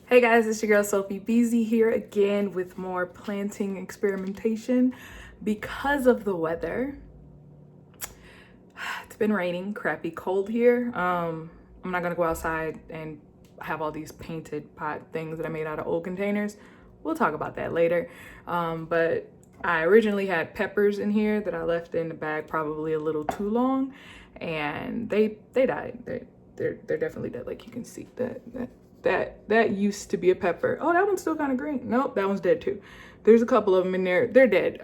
Hey guys, it's your girl Sophie Beezy here again with more planting experimentation. Because of the weather, it's been raining, crappy cold here. I'm not gonna go outside and have all these painted pot things that I made out of old containers. We'll talk about that later. But I originally had peppers in here that I left in the bag probably a little too long, and they died. They're definitely dead. Like you can see that used to be a pepper. Oh, that one's still kind of green. Nope, that one's dead too. There's a couple of them in there. They're dead.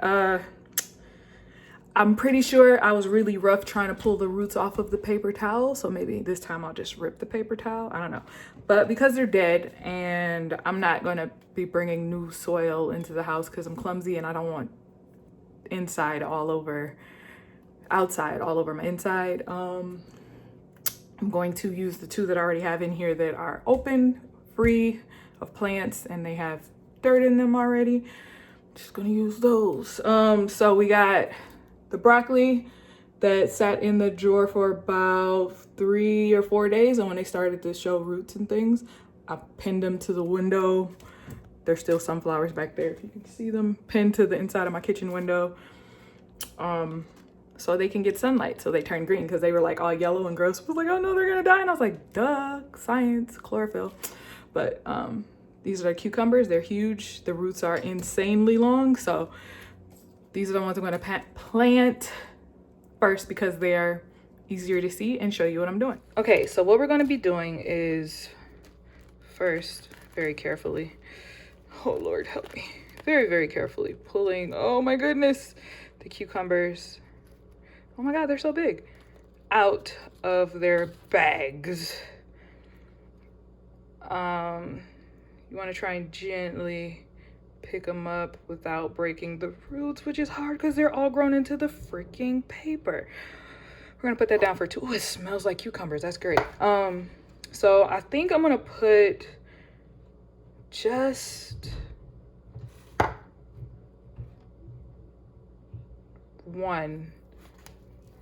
I'm pretty sure I was really rough trying to pull the roots off of the paper towel, so maybe this time I'll just rip the paper towel. I don't know. But because they're dead and I'm not going to be bringing new soil into the house because I'm clumsy and I don't want outside all over my inside, I'm going to use the two that I already have in here that are open, free of plants, and they have dirt in them already. Just gonna use those. So we got the broccoli that sat in the drawer for about 3 or 4 days, and when they started to show roots and things, I pinned them to the window. There's still sunflowers back there if you can see them, pinned to the inside of my kitchen window, so they can get sunlight, so they turn green, because they were like all yellow and gross. I was like, oh no, they're gonna die. And I was like, duh, science, chlorophyll. But these are the cucumbers. They're huge. The roots are insanely long, so these are the ones I'm going to plant first because they're easier to see and show you what I'm doing. Okay, so what we're going to be doing is first, very carefully, oh Lord help me, very carefully pulling, oh my goodness, the cucumbers, oh my God, they're so big, out of their bags. You want to try and gently pick them up without breaking the roots, which is hard because they're all grown into the freaking paper. We're gonna put that down for 2. Ooh, it smells like cucumbers. That's great. So I think I'm gonna put just one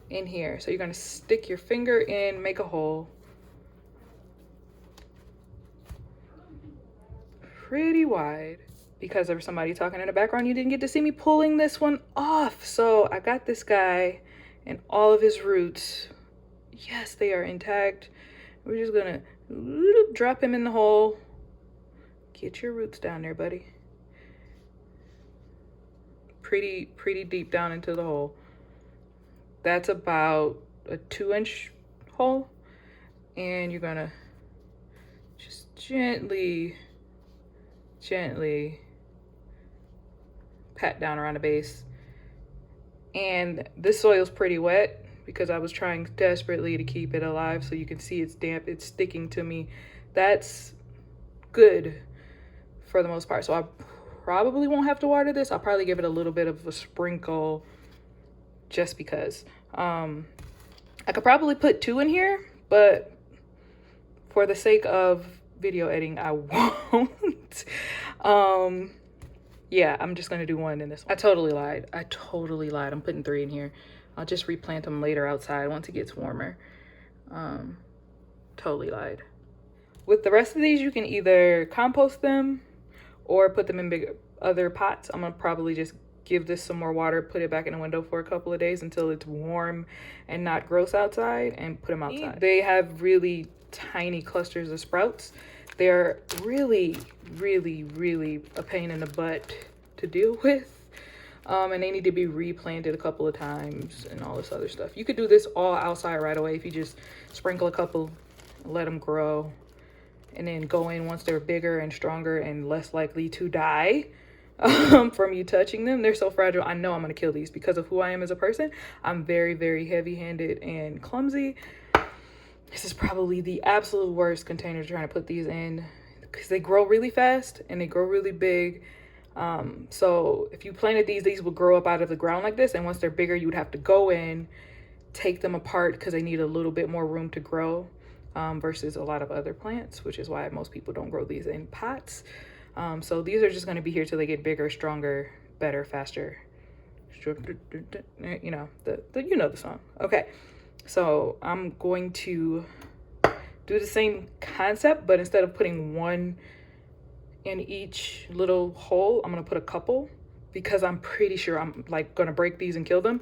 in here. So you're gonna stick your finger in, make a hole. Pretty wide. Because there was somebody talking in the background, you didn't get to see me pulling this one off. So I got this guy and all of his roots. Yes, they are intact. We're just gonna drop him in the hole. Get your roots down there, buddy. Pretty deep down into the hole. That's about a 2-inch hole. And you're gonna just gently pat down around the base. And this soil's pretty wet because I was trying desperately to keep it alive, so you can see it's damp, it's sticking to me. That's good for the most part. So I probably won't have to water this. I'll probably give it a little bit of a sprinkle just because. I could probably put 2 in here, but for the sake of video editing, I won't. Yeah, I'm just gonna do 1 in this one. I totally lied. I'm putting 3 in here. I'll just replant them later outside once it gets warmer. Totally lied. With the rest of these, you can either compost them or put them in big other pots. I'm gonna probably just give this some more water, put it back in the window for a couple of days until it's warm and not gross outside, and put them outside. They have really tiny clusters of sprouts. They're really a pain in the butt to deal with, and they need to be replanted a couple of times and all this other stuff. You could do this all outside right away if you just sprinkle a couple, let them grow, and then go in once they're bigger and stronger and less likely to die from you touching them. They're so fragile. I know I'm gonna kill these because of who I am as a person. I'm very heavy-handed and clumsy. This is probably the absolute worst container trying to put these in because they grow really fast and they grow really big. So if you planted these would grow up out of the ground like this, and once they're bigger, you would have to go in, take them apart because they need a little bit more room to grow, versus a lot of other plants, which is why most people don't grow these in pots. So these are just going to be here till they get bigger, stronger, better, faster. You know the song. Okay. So I'm going to do the same concept, but instead of putting 1 in each little hole. I'm gonna put a couple because I'm pretty sure I'm like gonna break these and kill them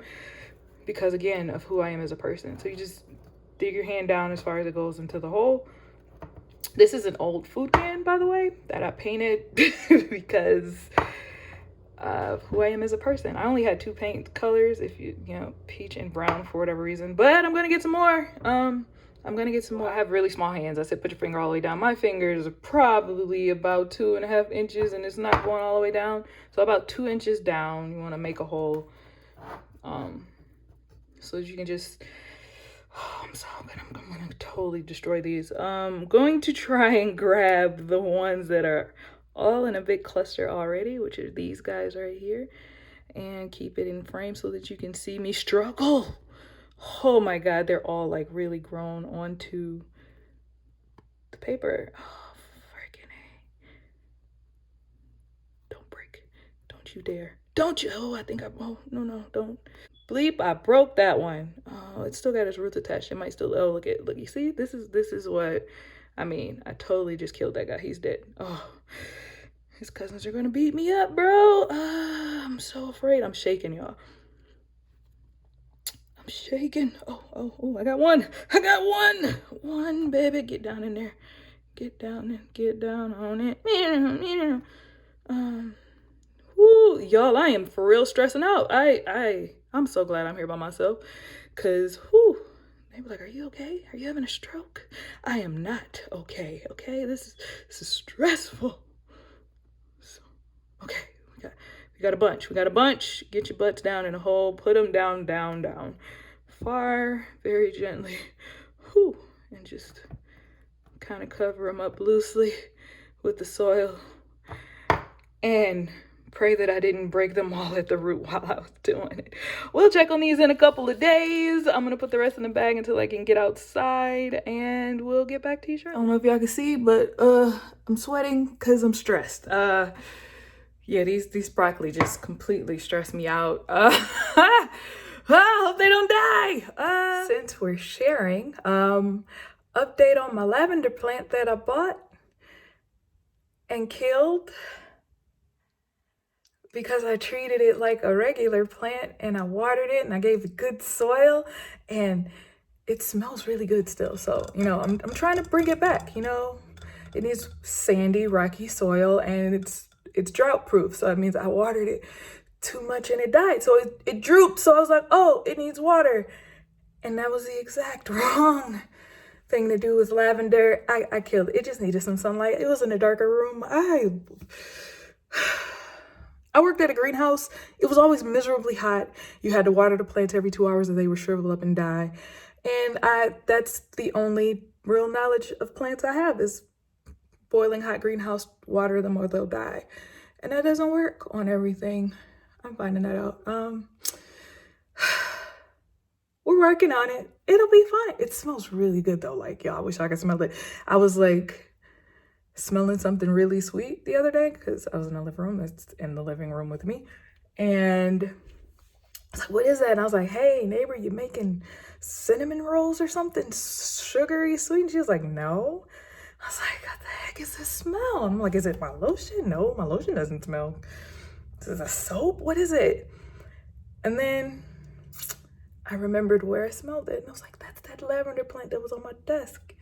because again of who I am as a person. So you just dig your hand down as far as it goes into the hole. This is an old food can, by the way, that I painted because of who I am as a person. I only had 2 paint colors, if you know, peach and brown for whatever reason, but I'm gonna get some more. I'm gonna get some more. I have really small hands. I said put your finger all the way down. My fingers are probably about 2.5 inches and it's not going all the way down. So about 2 inches down, you wanna make a hole. So that you can just, oh, I'm so good. I'm gonna totally destroy these. I'm going to try and grab the ones that are all in a big cluster already, which are these guys right here, and keep it in frame so that you can see me struggle. Oh my God, they're all like really grown onto the paper. Oh, freaking A. Don't break. Don't you dare. Don't you. Oh, I think oh, no, don't. Bleep, I broke that one. Oh, it's still got its roots attached. It might still, oh, look, you see, this is what, I mean, I totally just killed that guy. He's dead. Oh, his cousins are gonna beat me up, bro. I'm so afraid. I'm shaking, y'all. I'm shaking. Oh, I got one. I got one. One, baby, get down in there. Get down on it. Whoo, y'all, I am for real stressing out. I'm so glad I'm here by myself, cause whoo, they were like, "Are you okay? Are you having a stroke?" I am not okay. Okay, this is stressful. So, okay, we got a bunch. We got a bunch. Get your butts down in a hole. Put them down, far, very gently. Whoo, and just kind of cover them up loosely with the soil, and pray that I didn't break them all at the root while I was doing it. We'll check on these in a couple of days. I'm gonna put the rest in the bag until I can get outside, and we'll get back to you shortly. I don't know if y'all can see, but I'm sweating because I'm stressed. Yeah, these broccoli just completely stress me out. I hope they don't die. Since we're sharing, update on my lavender plant that I bought and killed because I treated it like a regular plant and I watered it and I gave it good soil and it smells really good still. So, you know, I'm trying to bring it back, you know. It needs sandy, rocky soil and it's drought proof. So that means I watered it too much and it died. So it drooped. So I was like, oh, it needs water. And that was the exact wrong thing to do with lavender. I killed it. It just needed some sunlight. It was in a darker room. I worked at a greenhouse. It was always miserably hot. You had to water the plants every 2 hours or they would shrivel up and die. And that's the only real knowledge of plants I have is boiling hot greenhouse, water them or they'll die. And that doesn't work on everything. I'm finding that out. We're working on it. It'll be fine. It smells really good though. Like, y'all, I wish I could smell it. I was like smelling something really sweet the other day because I was in the living room. It's in the living room with me. And I was like, what is that? And I was like, hey, neighbor, you making cinnamon rolls or something sugary sweet? And she was like, no. I was like, what the heck is this smell? I'm like, is it my lotion? No, my lotion doesn't smell. Is it a soap? What is it? And then I remembered where I smelled it. And I was like, that's that lavender plant that was on my desk.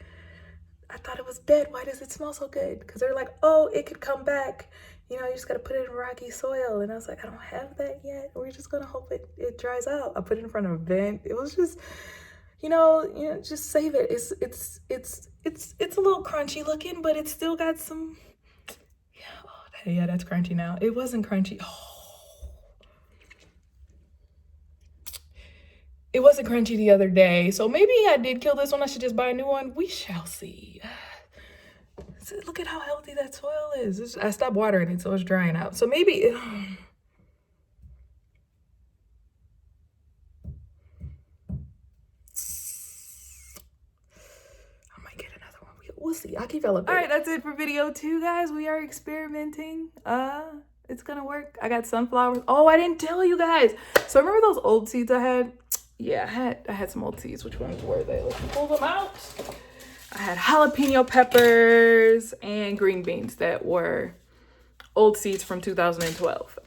I thought it was dead. Why does it smell so good? Because they're like, oh, it could come back. You know, you just got to put it in rocky soil. And I was like, I don't have that yet. We're just going to hope it dries out. I put it in front of a vent. It was just, you know, just save it. It's a little crunchy looking, but it's still got some, yeah, that's crunchy now. It wasn't crunchy. Oh. It wasn't crunchy the other day, so maybe I did kill this one. I should just buy a new one. We shall see. Look at how healthy that soil is. I stopped watering it, so it's drying out. So maybe I might get another one. We'll see. I'll keep y'all updated. All right, that's it for video 2, guys. We are experimenting. It's gonna work. I got sunflowers. Oh, I didn't tell you guys. So remember those old seeds I had? Yeah, I had some old seeds. Which ones were they? Let's pull them out. I had jalapeno peppers and green beans that were old seeds from 2012.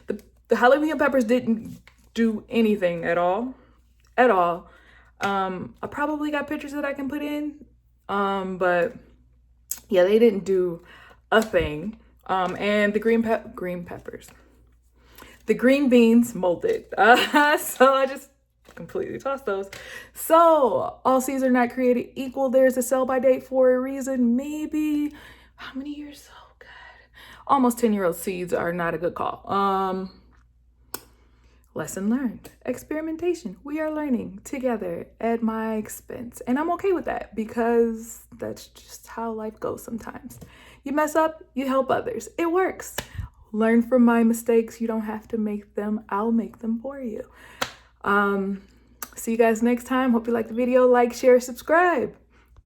The jalapeno peppers didn't do anything at all. I probably got pictures that I can put in, but yeah, they didn't do a thing. And the green peppers, the green beans molded. So I just completely tossed those. So all seeds are not created equal. There's a sell by date for a reason. Maybe how many years? Oh God, almost 10-year-old seeds are not a good call. Lesson learned. Experimentation. We are learning together at my expense. And I'm okay with that because that's just how life goes sometimes. You mess up, you help others. It works. Learn from my mistakes. You don't have to make them. I'll make them for you. See you guys next time. Hope you like the video. Like, share, subscribe.